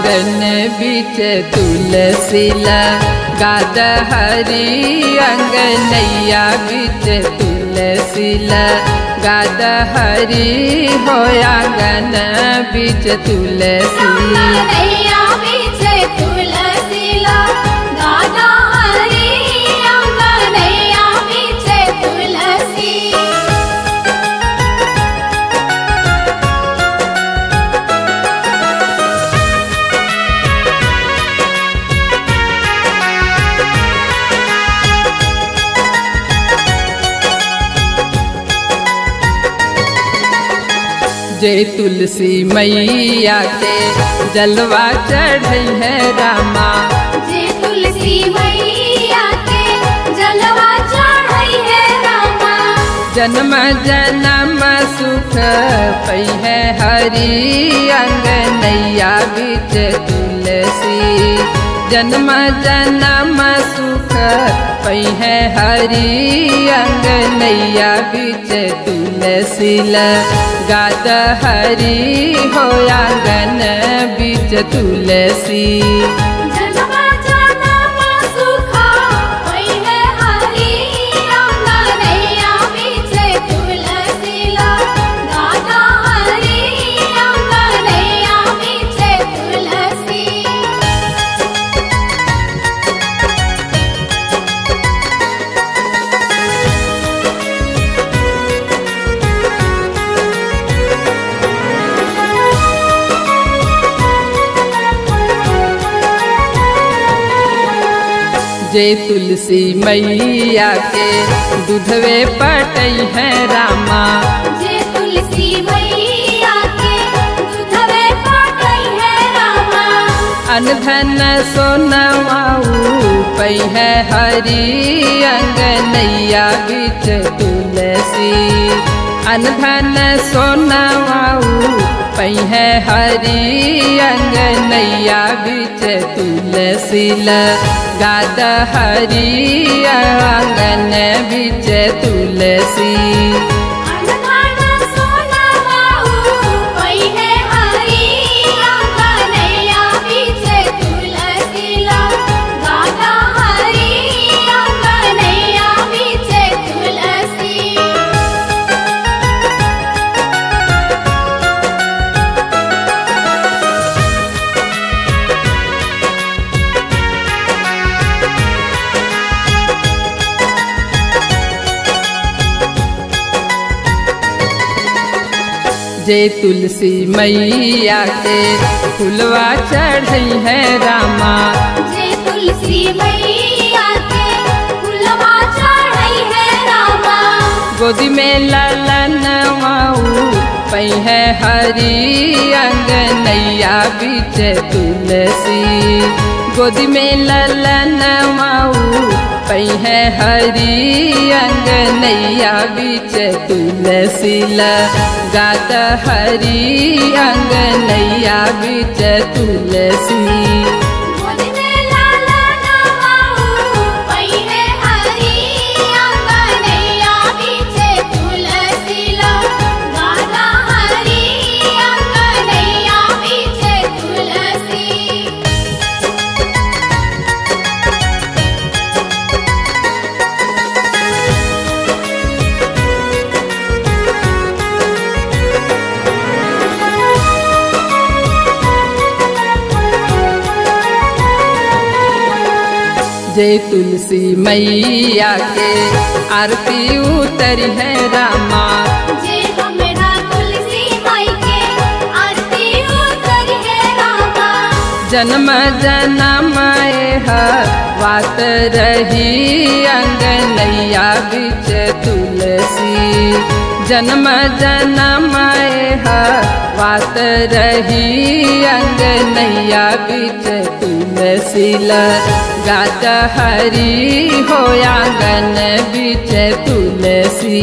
आंगन बीच तुलसीला गाद हरी अंगनैया बीच तुलसीला गाद हरी हो आंगन बीच तुलसी अंगनैया बीच तुलसीला गादा हरी अंगनैया बीच तुलसी। जय तुलसी मैया के जलवा चढ़ई है रामा जे तुलसी मैया के जलवा चढ़ई है रामा। जन्म जन्म सुख पई है हरी अंगनैया बीच तुलसी जन्म जन्म सुख पई है हरी अंगनैया बीच तुलसीला गाद हरी हो आंगन बीच तुलसी जन्म जन्म सुख पई है हरी अंगनैया बीच तुलसीला गादा हरी अंगनैया बीच तुलसी। जय तुलसी मैया के दूधवे पटई है रामा जे तुलसी मैया के दूधवे पटई है रामा। अनधन सोनवाऊ पई है हरी अंगनैया बीच तुलसी अनधन सोनवाऊ पई है हरी अंगनैया बीच तुलसीला गाद हरी आंगन बीच तुलसी अनधन सोनवाऊ पई है हरी अंगनैया बीच तुलसीला गादा हरी अंगनैया बीच तुलसी। जय तुलसी मैया के फुलवा चढ़ई है रामा जे तुलसी मैया के फुलवा चढ़ई है रामा। गोदी में ललनवाऊ पई है हरी अंगनैया बीच तुलसी गोदी में ललनवाऊ पई है हरी अंगनैया बीच तुलसीला गाद हरी अंगनैया बीच तुलसी गोद में लाला नवाऊ पई है हरी अंगनैया बीच तुलसीला गादा हरी अंगनैया बीच तुलसी। जय तुलसी मैया के आरती उतरी है रामा जे हमरा तुलसी माई के आरती उतरी है रामा। जन्म जन्म वात रही अंगनैया बीच तुलसी जन्म जन्म वात रही अंगनैया बीच तुलसीला गाद हरी हो आंगन बीच तुलसी।